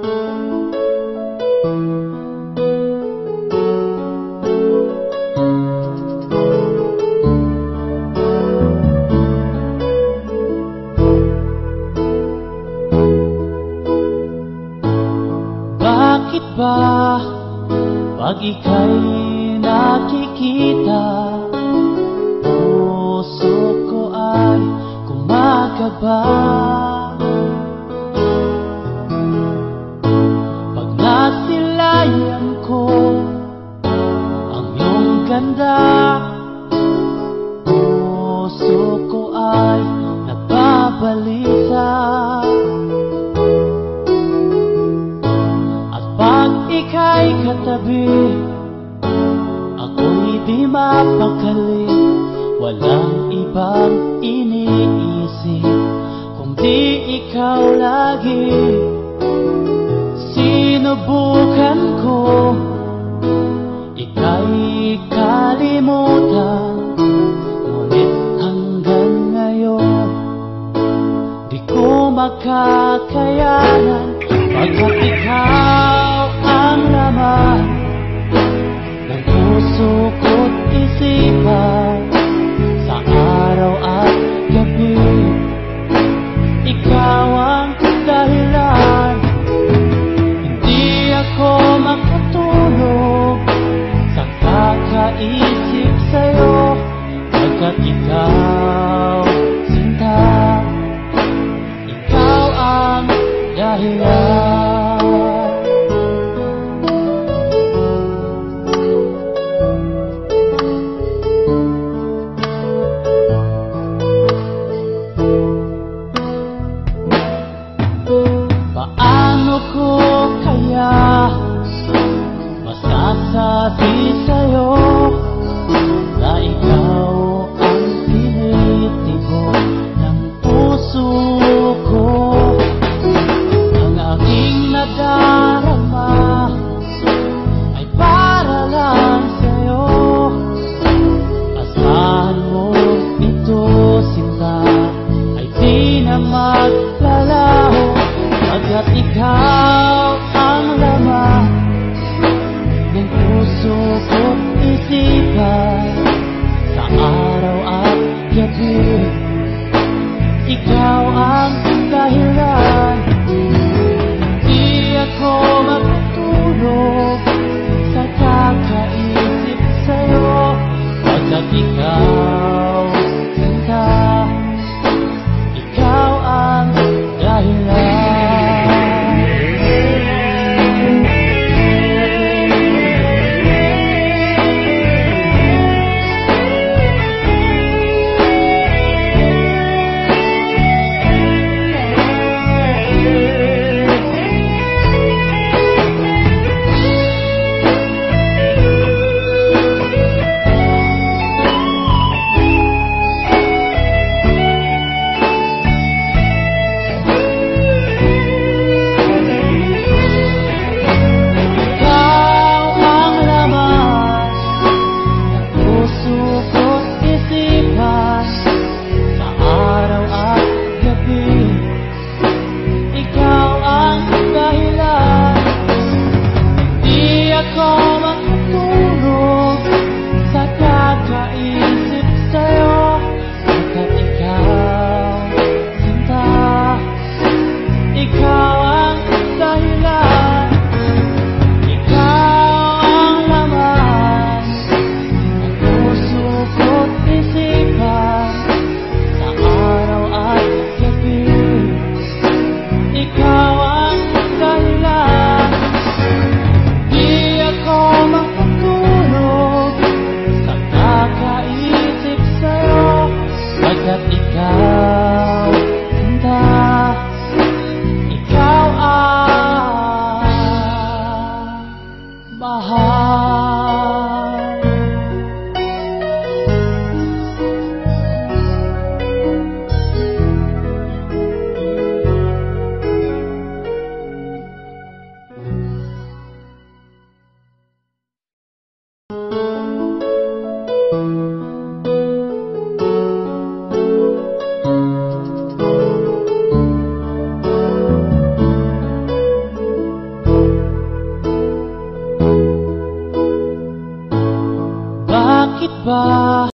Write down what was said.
Bakit ba pag ika'y nakikita, puso ko ay kumakaba? Pag nasilayan ko ang iyong ganda, puso ko ay nagbabalisa. Pag ika'y katabi, ako'y di mapakali. Walang ibang iniisip kundi ikaw lagi. Sinubukan ko ika'y kalimutan, ngunit hanggang ngayon di ko makakayanan. Pagkat ikaw ang laman ng puso ko't isipan, sa araw at gabi ikaw ang dahilan. Hindi ako makatulog sa kakaisip sa'yo, pagkat ikaw, sinta, ikaw ang dahilan. Paano ko kaya masasabi sa'yo na ikaw ang tinitibok ng puso ko? Ang aking nadarama ay para lang sa'yo. Asahan mo ito, sinta, ay di na maglalaho, pagkat ikaw ang laman ng puso ko't isipan, sa araw at gabi ikaw ang dahilan. Di ako makatulog sa kakaisip sa'yo, pagkat ikaw, sinta, ikaw ang dahilan. Bakit ba